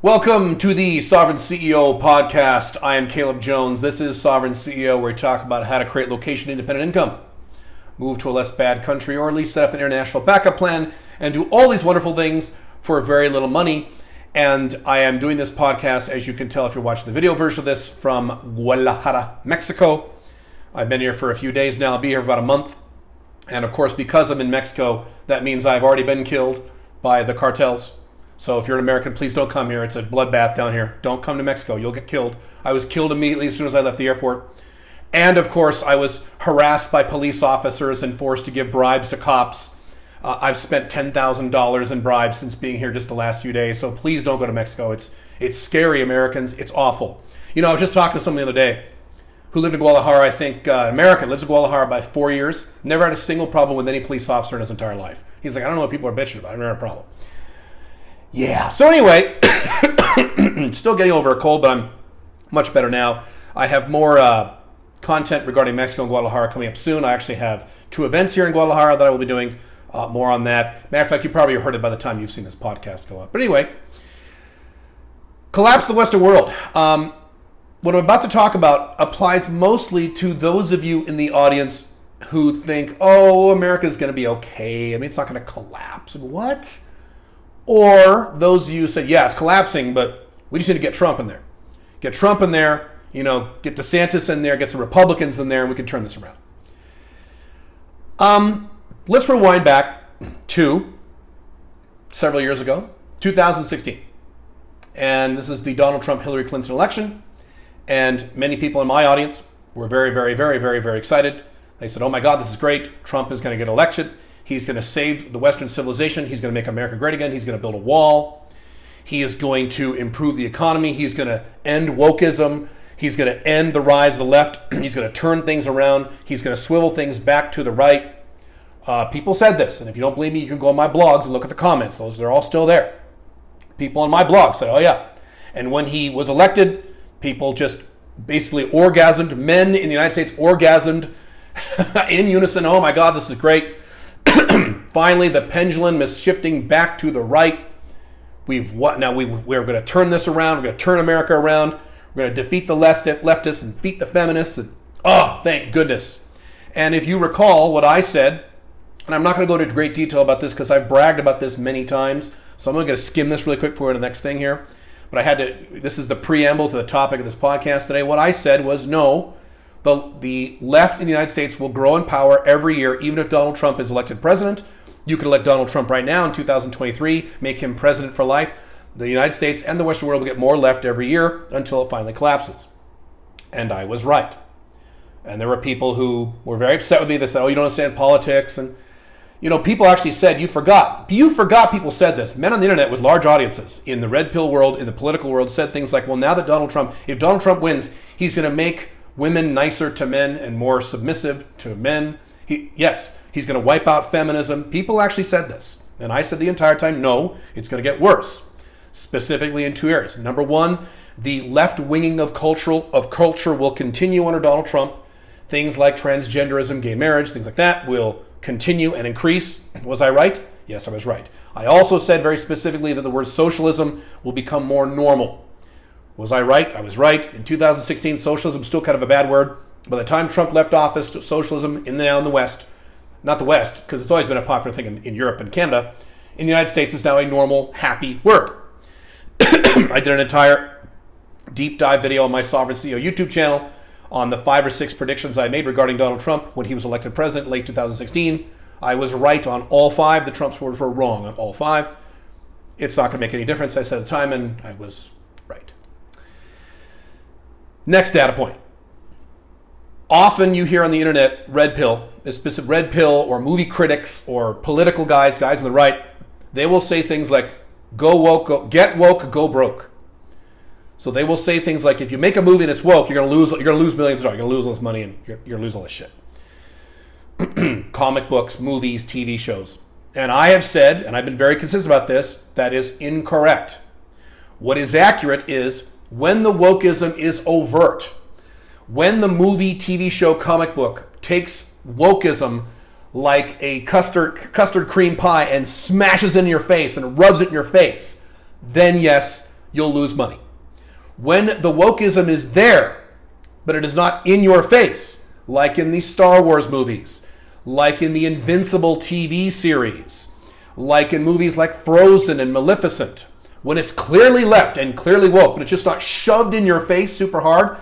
Welcome to the Sovereign CEO podcast. I am Caleb Jones. This is Sovereign CEO, where we talk about how to create location-independent income, move to a less bad country, or at least set up an international backup plan, and do all these wonderful things for very little money. And I am doing this podcast, as you can tell if you're watching the video version of this, from Guadalajara, Mexico. I've been here for a few days now. I'll be here for about a month. And of course, because I'm in Mexico, that means I've already been killed by the cartels. So if you're an American, please don't come here. It's a bloodbath down here. Don't come to Mexico. You'll get killed. I was killed immediately as soon as I left the airport. And of course, I was harassed by police officers and forced to give bribes to cops. I've spent $10,000 in bribes since being here just the last few days. So please don't go to Mexico. It's scary, Americans. It's awful. You know, I was just talking to someone the other day who lived in Guadalajara. I think American, lives in Guadalajara by 4 years. Never had a single problem with any police officer in his entire life. He's like, I don't know what people are bitching about. I've never had a problem. Yeah. So anyway, still getting over a cold, but I'm much better now. I have more content regarding Mexico and Guadalajara coming up soon. I actually have 2 events here in Guadalajara that I will be doing. More on that. Matter of fact, you probably heard it by the time you've seen this podcast go up. But anyway, collapse of the Western world. What I'm about to talk about applies mostly to those of you in the audience who think, oh, America's going to be okay. I mean, it's not going to collapse. And what? Or those of you who said, yeah, it's collapsing, but we just need to get Trump in there. Get Trump in there, get DeSantis in there, get some Republicans in there, and we can turn this around. Let's rewind back to several years ago, 2016. And this is the Donald Trump-Hillary Clinton election. And many people in my audience were very, very, very, very, very excited. They said, oh my God, this is great. Trump is going to get elected. He's going to save the Western civilization. He's going to make America great again. He's going to build a wall. He is going to improve the economy. He's going to end wokeism. He's going to end the rise of the left. He's going to turn things around. He's going to swivel things back to the right. People said this, and if you don't believe me, you can go on my blogs and look at the comments. They're all still there. People on my blog said, oh yeah. And when he was elected, people just basically orgasmed. Men in the United States orgasmed in unison. Oh my God, this is great. Finally, the pendulum is shifting back to the right. We're going to turn this around. We're going to turn America around. We're going to defeat the leftists and defeat the feminists. And oh, thank goodness. And if you recall what I said, and I'm not going to go into great detail about this because I've bragged about this many times. So I'm going to skim this really quick for the next thing here. But this is the preamble to the topic of this podcast today. What I said was no. The left in the United States will grow in power every year, even if Donald Trump is elected president. You could elect Donald Trump right now in 2023, make him president for life. The United States and the Western world will get more left every year until it finally collapses. And I was right. And there were people who were very upset with me. They said, oh, you don't understand politics. And, people actually said, you forgot. People said this. Men on the internet with large audiences in the red pill world, in the political world, said things like, well, now that if Donald Trump wins, he's going to make women nicer to men and more submissive to men. He's going to wipe out feminism. People actually said this. And I said the entire time, no, it's going to get worse. Specifically in 2 areas. Number one, the left-winging of culture will continue under Donald Trump. Things like transgenderism, gay marriage, things like that will continue and increase. Was I right? Yes, I was right. I also said very specifically that the word socialism will become more normal. Was I right? I was right. In 2016, socialism is still kind of a bad word. By the time Trump left office, socialism in the West, not the West, because it's always been a popular thing in Europe and Canada, in the United States is now a normal, happy word. I did an entire deep dive video on my Sovereign CEO YouTube channel on the 5 or 6 predictions I made regarding Donald Trump when he was elected president late 2016. I was right on all 5. The Trump supporters were wrong on all 5. It's not going to make any difference, I said at the time, and I was right. Next data point. Often you hear on the internet red pill or movie critics or political guys on the right, they will say things like, go woke, get woke, go broke. So they will say things like, if you make a movie and it's woke, you're going to lose millions of dollars. You're going to lose all this money and you're going to lose all this shit. Comic books, movies, TV shows. And I have said, and I've been very consistent about this, that is incorrect. What is accurate is when the wokeism is overt, when the movie, TV show, comic book takes wokeism like a custard cream pie and smashes it in your face and rubs it in your face, then yes, you'll lose money. When the wokeism is there, but it is not in your face, like in the Star Wars movies, like in the Invincible TV series, like in movies like Frozen and Maleficent, when it's clearly left and clearly woke, but it's just not shoved in your face super hard,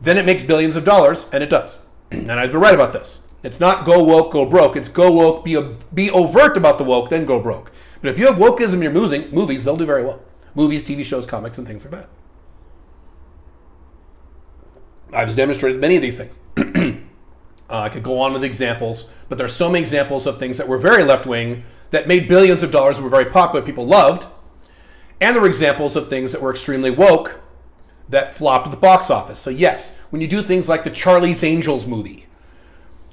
then it makes billions of dollars, and it does. And I've been right about this. It's not go woke, go broke. It's go woke, be overt about the woke, then go broke. But if you have wokeism in your movies, they'll do very well. Movies, TV shows, comics, and things like that. I've demonstrated many of these things. I could go on with examples, but there are so many examples of things that were very left-wing that made billions of dollars and were very popular, people loved. And there were examples of things that were extremely woke that flopped at the box office. So yes, when you do things like the Charlie's Angels movie,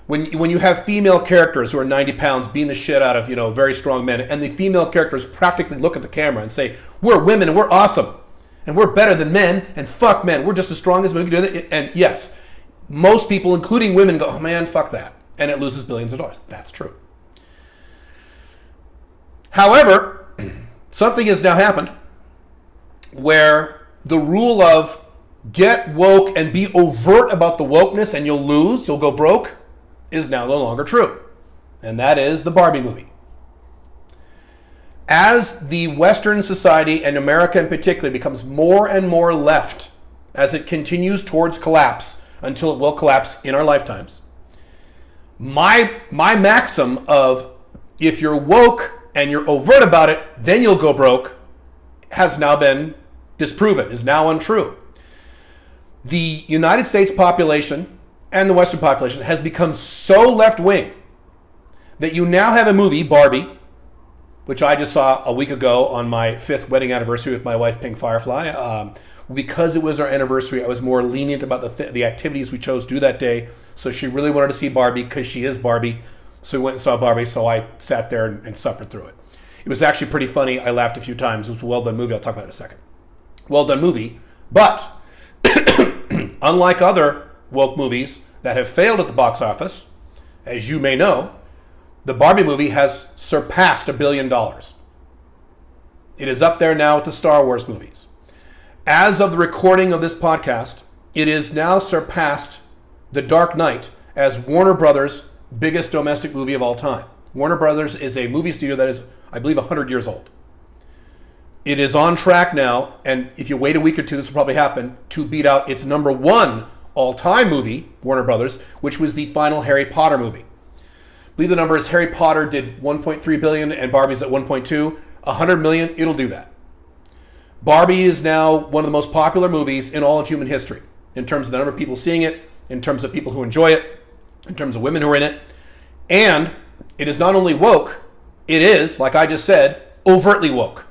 when you have female characters who are 90 pounds beating the shit out of, very strong men, and the female characters practically look at the camera and say, we're women and we're awesome, and we're better than men, and fuck men, we're just as strong as men, we can do that. And yes, most people, including women, go, oh man, fuck that. And it loses billions of dollars. That's true. However, something has now happened where the rule of get woke and be overt about the wokeness and you'll go broke is now no longer true. And that is the Barbie movie. As the Western society, and America in particular, becomes more and more left, as it continues towards collapse, until it will collapse in our lifetimes, my maxim of if you're woke and you're overt about it, then you'll go broke, has now been disproven, is now untrue. The United States population and the Western population has become so left-wing that you now have a movie, Barbie, which I just saw a week ago on my 5th wedding anniversary with my wife, Pink Firefly. Because it was our anniversary, I was more lenient about the activities we chose to do that day. So she really wanted to see Barbie because she is Barbie. So we went and saw Barbie, so I sat there and suffered through it. It was actually pretty funny. I laughed a few times. It was a well-done movie. I'll talk about it in a second. Well-done movie. But unlike other woke movies that have failed at the box office, as you may know, the Barbie movie has surpassed $1 billion. It is up there now with the Star Wars movies. As of the recording of this podcast, it is now surpassed The Dark Knight as Warner Brothers' biggest domestic movie of all time. Warner Brothers is a movie studio that is, I believe, 100 years old. It is on track now, and if you wait a week or two, this will probably happen, to beat out its number one all-time movie, Warner Brothers, which was the final Harry Potter movie. I believe the number is Harry Potter did 1.3 billion and Barbie's at 1.2. 100 million, it'll do that. Barbie is now one of the most popular movies in all of human history, in terms of the number of people seeing it, in terms of people who enjoy it, in terms of women who are in it. And it is not only woke, it is, like I just said, overtly woke.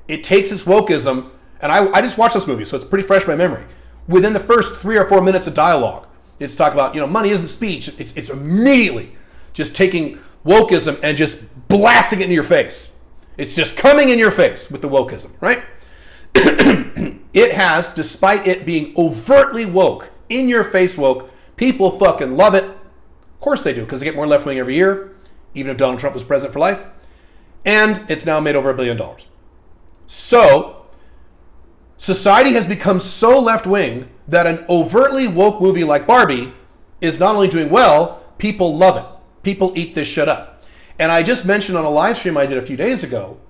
It takes its wokeism, and I just watched this movie, so it's pretty fresh in my memory. Within the first 3 or 4 minutes of dialogue, it's talk about, money isn't speech. It's immediately just taking wokeism and just blasting it in your face. It's just coming in your face with the wokeism, right? It has, despite it being overtly woke, in your face woke, people fucking love it. Of course they do, because they get more left-wing every year, even if Donald Trump was president for life. And it's now made over $1 billion. So, society has become so left-wing that an overtly woke movie like Barbie is not only doing well, people love it. People eat this shit up. And I just mentioned on a live stream I did a few days ago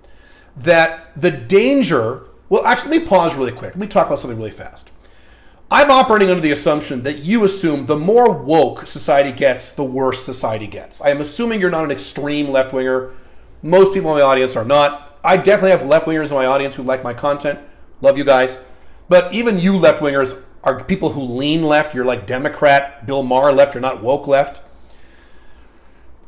that the danger... Well, actually, let me pause really quick. Let me talk about something really fast. I'm operating under the assumption that you assume the more woke society gets, the worse society gets. I am assuming you're not an extreme left-winger. Most people in my audience are not. I definitely have left-wingers in my audience who like my content. Love you guys. But even you left-wingers are people who lean left. You're like Democrat, Bill Maher left. You're not woke left.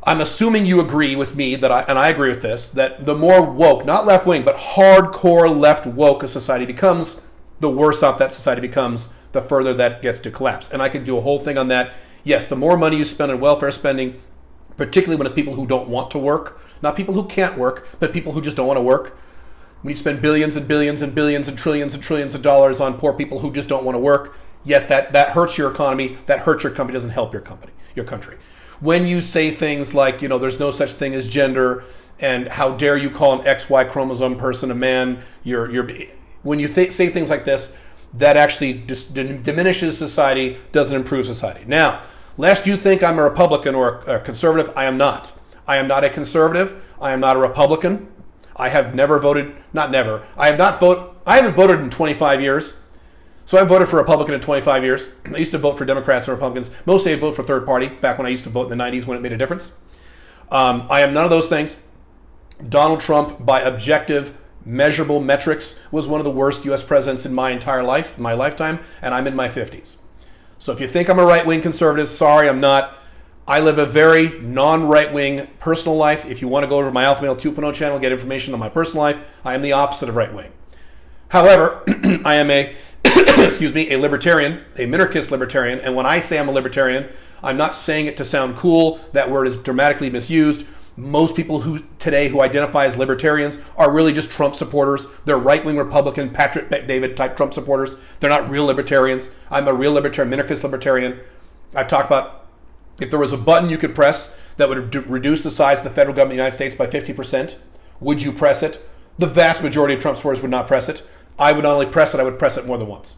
I'm assuming you agree with me and I agree with this, that the more woke, not left-wing, but hardcore left woke a society becomes, the worse off that society becomes, the further that gets to collapse. And I could do a whole thing on that. Yes, the more money you spend on welfare spending, particularly when it's people who don't want to work, not people who can't work, but people who just don't want to work. When you spend billions and billions and billions and trillions of dollars on poor people who just don't want to work, yes, that hurts your economy, that hurts your company, doesn't help your country. When you say things like, there's no such thing as gender, and how dare you call an XY chromosome person a man, When you say things like this, that actually diminishes society, doesn't improve society. Now, lest you think I'm a Republican or a conservative, I am not. I am not a conservative. I am not a Republican. I have never voted, not never. I haven't voted in 25 years. So I haven't voted for a Republican in 25 years. I used to vote for Democrats and Republicans. Mostly I vote for third party, back when I used to vote in the 90s when it made a difference. I am none of those things. Donald Trump, by objective, measurable metrics, was one of the worst U.S. presidents in my entire life, my lifetime, and I'm in my 50s. So if you think I'm a right-wing conservative, sorry, I'm not. I live a very non-right-wing personal life. If you want to go over to my Alpha Male 2.0 channel, get information on my personal life, I am the opposite of right-wing. However, I am a a libertarian, a minarchist libertarian, and when I say I'm a libertarian, I'm not saying it to sound cool. That word is dramatically misused. Most people who identify as libertarians are really just Trump supporters. They're right-wing Republican, Patrick Bet-David type Trump supporters. They're not real libertarians. I'm a real libertarian, minarchist libertarian. I've talked about if there was a button you could press that would reduce the size of the federal government of the United States by 50%, would you press it? The vast majority of Trump supporters would not press it. I would not only press it, I would press it more than once.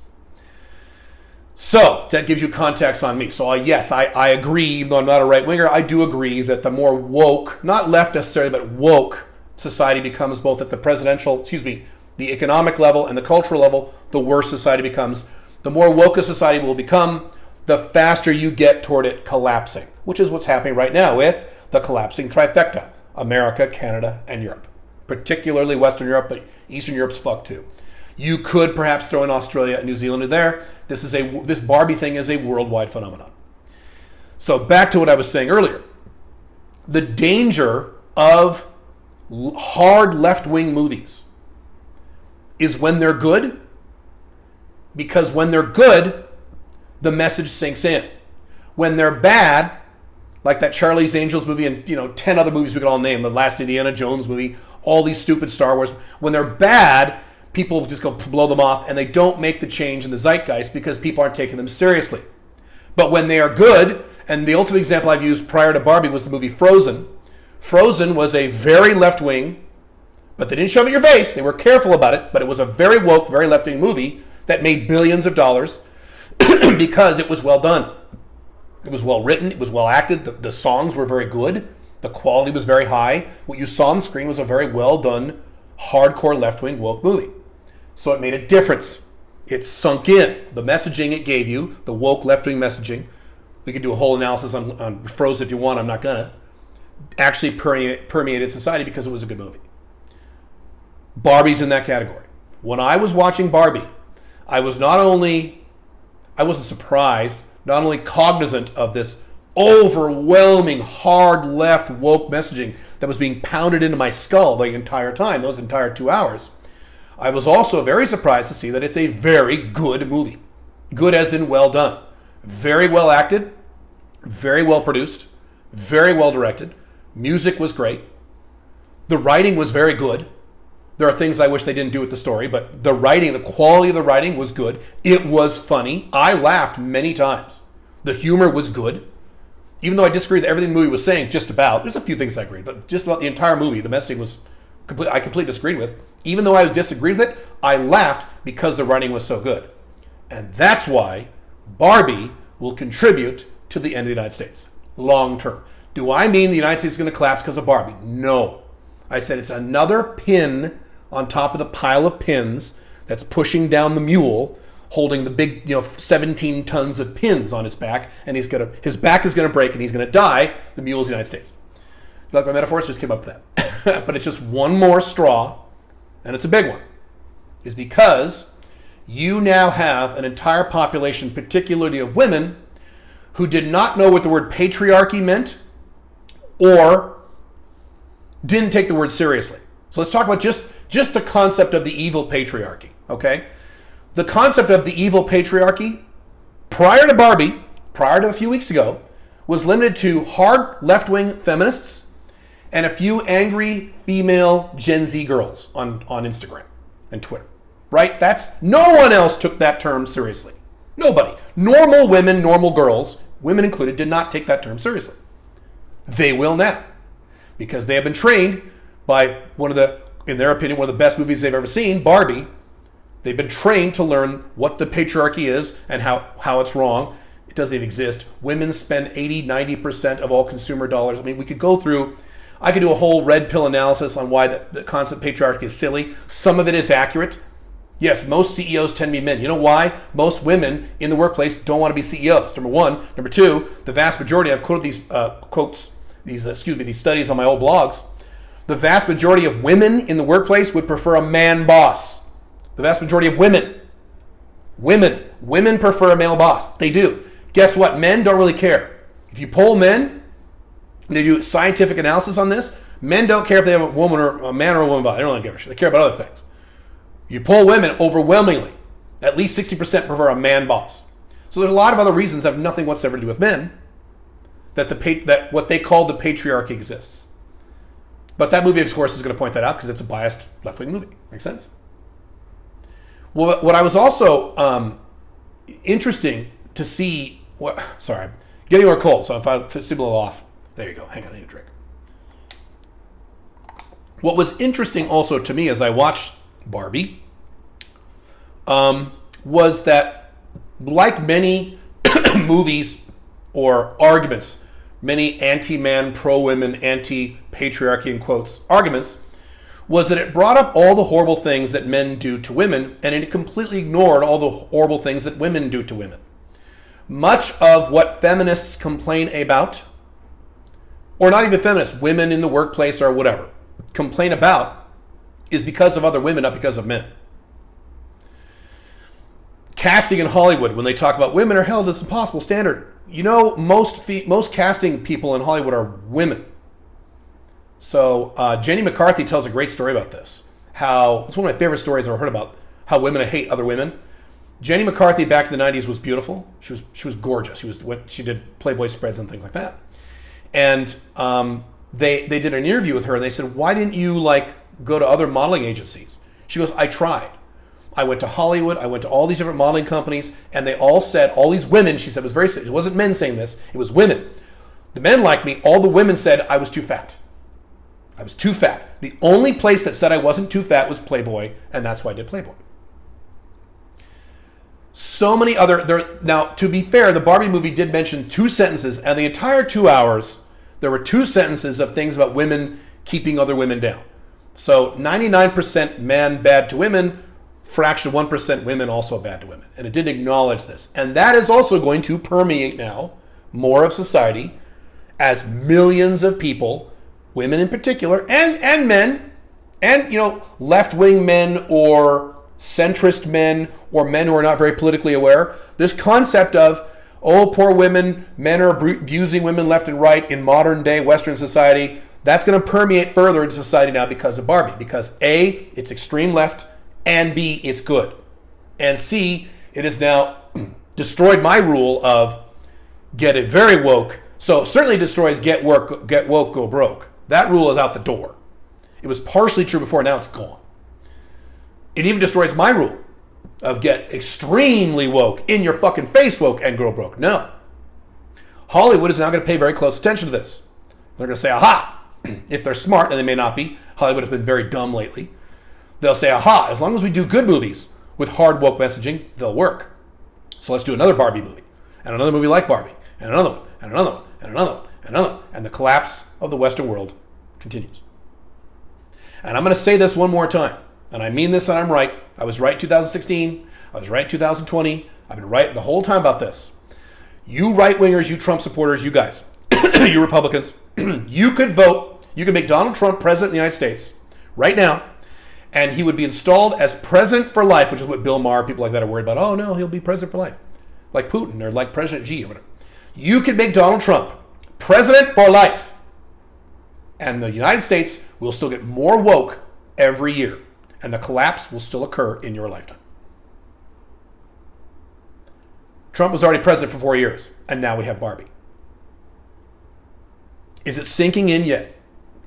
So that gives you context on me. So yes, I agree, even though I'm not a right-winger, I do agree that the more woke, not left necessarily, but woke society becomes, both at the the economic level and the cultural level, the worse society becomes. The more woke a society will become, the faster you get toward it collapsing, which is what's happening right now with the collapsing trifecta: America, Canada, and Europe. Particularly Western Europe, but Eastern Europe's fucked too. You could perhaps throw in Australia and New Zealand in there. This Barbie thing is a worldwide phenomenon. So back to what I was saying earlier. The danger of hard left-wing movies is when they're good, because when they're good, the message sinks in. When they're bad, like that Charlie's Angels movie and 10 other movies we could all name, the last Indiana Jones movie, all these stupid Star Wars, when they're bad, people just go blow them off and they don't make the change in the zeitgeist because people aren't taking them seriously. But when they are good, and the ultimate example I've used prior to Barbie was the movie Frozen. Frozen was a very left-wing, but they didn't shove it in your face. They were careful about it, but it was a very woke, very left-wing movie that made billions of dollars because it was well done. It was well written. It was well acted. The songs were very good. The quality was very high. What you saw on the screen was a very well done, hardcore left-wing woke movie. So it made a difference. It sunk in. The messaging it gave you, the woke left-wing messaging, we could do a whole analysis on Frozen if you want, I'm not gonna, actually permeated society because it was a good movie. Barbie's in that category. When I was watching Barbie, I wasn't surprised, not only cognizant of this overwhelming hard left woke messaging that was being pounded into my skull the entire time, those entire 2 hours. I was also very surprised to see that it's a very good movie. Good as in well done. Very well acted, very well produced, very well directed. Music was great. The writing was very good. There are things I wish they didn't do with the story, but the writing, the quality of the writing was good. It was funny. I laughed many times. The humor was good. Even though I disagreed with everything the movie was saying, just about, there's a few things I agreed, but just about the entire movie, the messaging was I completely disagreed with. Even though I disagreed with it, I laughed because the writing was so good. And that's why Barbie will contribute to the end of the United States, long term. Do I mean the United States is going to collapse because of Barbie? No. I said it's another pin on top of the pile of pins that's pushing down the mule, holding the big, 17 tons of pins on his back, and his back is going to break and he's going to die. The mule is the United States. You like my metaphors? Just came up with that. But it's just one more straw, and it's a big one, is because you now have an entire population, particularly of women, who did not know what the word patriarchy meant or didn't take the word seriously. So let's talk about just the concept of the evil patriarchy, okay? The concept of the evil patriarchy, prior to Barbie, prior to a few weeks ago, was limited to hard left-wing feminists and a few angry female Gen Z girls on Instagram and Twitter, right? No one else took that term seriously. Nobody. Normal women, normal girls, women included, did not take that term seriously. They will now, because they have been trained by in their opinion, one of the best movies they've ever seen, Barbie. They've been trained to learn what the patriarchy is and how it's wrong. It doesn't even exist. Women spend 80-90% of all consumer dollars. I mean, I could do a whole red pill analysis on why the concept patriarchy is silly. Some of it is accurate. Yes, most CEOs tend to be men. You know why? Most women in the workplace don't want to be CEOs. Number one. Number two, the vast majority, I've quoted these studies on my old blogs. The vast majority of women in the workplace would prefer a man boss. The vast majority of women prefer a male boss. They do. Guess what? Men don't really care. If you poll men, they do scientific analysis on this. Men don't care if they have a woman or a man or a woman body. They don't really give a shit. They care about other things. You poll women overwhelmingly, at least 60% prefer a man boss. So there's a lot of other reasons that have nothing whatsoever to do with men that what they call the patriarchy exists. But that movie, of course, is going to point that out because it's a biased left-wing movie. Makes sense? Well, what I was also interesting to see, getting over a cold, so if I seem a little off, there you go. Hang on, I need a drink. What was interesting also to me as I watched Barbie was that, like many movies or arguments, many anti-man, pro-women, anti-patriarchy, in quotes, arguments, was that it brought up all the horrible things that men do to women, and it completely ignored all the horrible things that women do to women. Much of what feminists complain about, or not even feminists, women in the workplace or whatever, complain about, is because of other women, not because of men. Casting in Hollywood, when they talk about women are held as an impossible standard, you know, most casting people in Hollywood are women. So Jenny McCarthy tells a great story about this. It's one of my favorite stories I've ever heard about how women hate other women. Jenny McCarthy back in the 90s was beautiful. She was gorgeous. She did Playboy spreads and things like that. And they did an interview with her and they said, "Why didn't you go to other modeling agencies?" She goes, "I tried. I went to Hollywood. I went to all these different modeling companies, and they all said, all these women," she said, it wasn't men saying this, it was women. The men liked me. All the women said I was too fat. I was too fat. The only place that said I wasn't too fat was Playboy, and that's why I did Playboy. So many other, now to be fair, the Barbie movie did mention 2 sentences, and the entire 2 hours, there were 2 sentences of things about women keeping other women down. So 99% men bad to women, fraction of 1% women also bad to women. And it didn't acknowledge this. And that is also going to permeate now more of society as millions of people, women in particular, and men, and left-wing men or centrist men or men who are not very politically aware, this concept of, oh, poor women, men are abusing women left and right in modern day Western society, that's going to permeate further into society now because of Barbie. Because A, it's extreme left, and B, it's good. And C, it has now destroyed my rule of get it very woke. So certainly destroys get woke, go broke. That rule is out the door. It was partially true before, now it's gone. It even destroys my rule of get extremely woke, in your fucking face woke, and go broke. No. Hollywood is now going to pay very close attention to this. They're going to say, aha, if they're smart, and they may not be. Hollywood has been very dumb lately. They'll say, aha, as long as we do good movies with hard woke messaging, they'll work. So let's do another Barbie movie, and another movie like Barbie, and another one, and another one, and another one, and another one. And the collapse of the Western world continues. And I'm going to say this one more time, and I mean this, and I'm right. I was right in 2016. I was right in 2020. I've been right the whole time about this. You right-wingers, you Trump supporters, you guys, you Republicans, you could vote. You could make Donald Trump president of the United States right now, and he would be installed as president for life, which is what Bill Maher, people like that are worried about. Oh, no, he'll be president for life, like Putin or like President Xi or whatever. You could make Donald Trump president for life, and the United States will still get more woke every year, and the collapse will still occur in your lifetime. Trump was already president for 4 years, and now we have Barbie. Is it sinking in yet?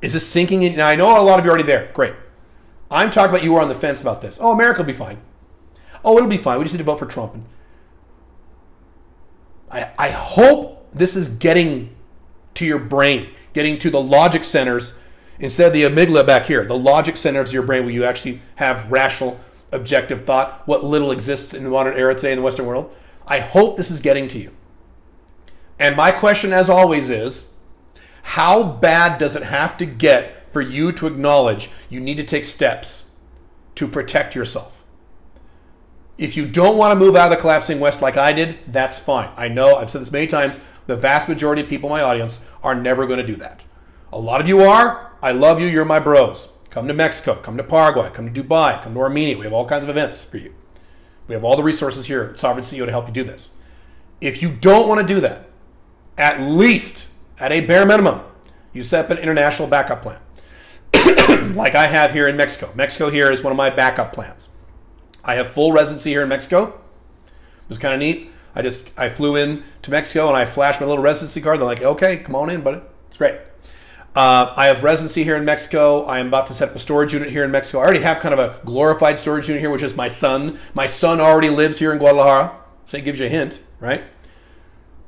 Is this sinking in? Now, I know a lot of you are already there. Great. I'm talking about you who are on the fence about this. Oh, America will be fine. Oh, it'll be fine. We just need to vote for Trump. I hope this is getting to your brain, getting to the logic centers instead of the amygdala back here, the logic centers of your brain where you actually have rational objective thought, what little exists in the modern era today in the Western world. I hope this is getting to you. And my question, as always, is how bad does it have to get for you to acknowledge you need to take steps to protect yourself? If you don't want to move out of the collapsing West like I did, that's fine. I know, I've said this many times, the vast majority of people in my audience are never going to do that. A lot of you are. I love you. You're my bros. Come to Mexico. Come to Paraguay. Come to Dubai. Come to Armenia. We have all kinds of events for you. We have all the resources here at Sovereign CEO to help you do this. If you don't want to do that, at least, at a bare minimum, you set up an international backup plan. Like I have here in Mexico. Mexico here is one of my backup plans. I have full residency here in Mexico. It was kind of neat. I flew in to Mexico and I flashed my little residency card. They're like, okay, come on in, buddy. It's great. I have residency here in Mexico. I am about to set up a storage unit here in Mexico. I already have kind of a glorified storage unit here, which is my son. My son already lives here in Guadalajara. So it gives you a hint, right?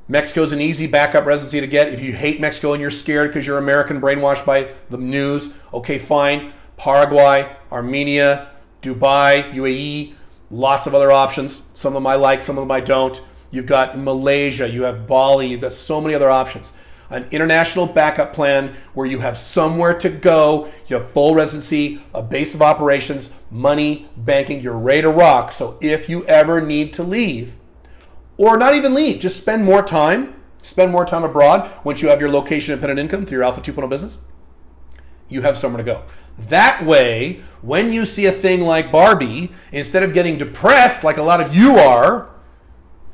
Mexico's an easy backup residency to get. If you hate Mexico and you're scared because you're American brainwashed by the news, okay, fine. Paraguay, Armenia, Dubai, UAE, lots of other options. Some of them I like, some of them I don't. You've got Malaysia, you have Bali, you've got so many other options. An international backup plan where you have somewhere to go, you have full residency, a base of operations, money, banking, you're ready to rock. So if you ever need to leave, or not even leave, just spend more time abroad once you have your location-independent income through your Alpha 2.0 business, you have somewhere to go. That way, when you see a thing like Barbie, instead of getting depressed like a lot of you are,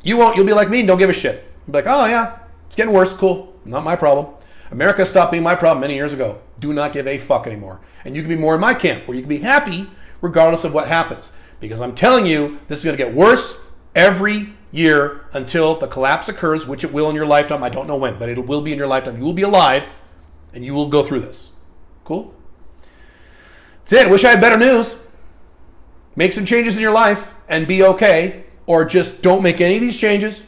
you'll be like me and don't give a shit. You'll be like, oh yeah, it's getting worse, cool, not my problem. America stopped being my problem many years ago. Do not give a fuck anymore. And you can be more in my camp, where you can be happy regardless of what happens. Because I'm telling you, this is going to get worse every year until the collapse occurs, which it will in your lifetime. I don't know when, but it will be in your lifetime. You will be alive, and you will go through this. Cool? That's it. I wish I had better news. Make some changes in your life and be okay, or just don't make any of these changes.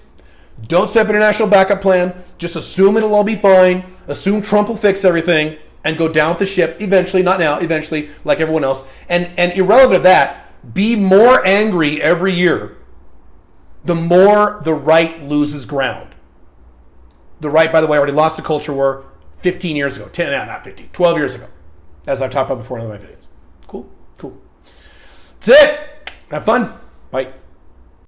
Don't set up an international backup plan. Just assume it'll all be fine. Assume Trump will fix everything and go down with the ship eventually, not now, eventually, like everyone else. And irrelevant of that, be more angry every year the more the right loses ground. The right, by the way, already lost the culture war 15 years ago. 12 years ago, as I've talked about before in one of my videos. Cool. That's it. Have fun. Bye.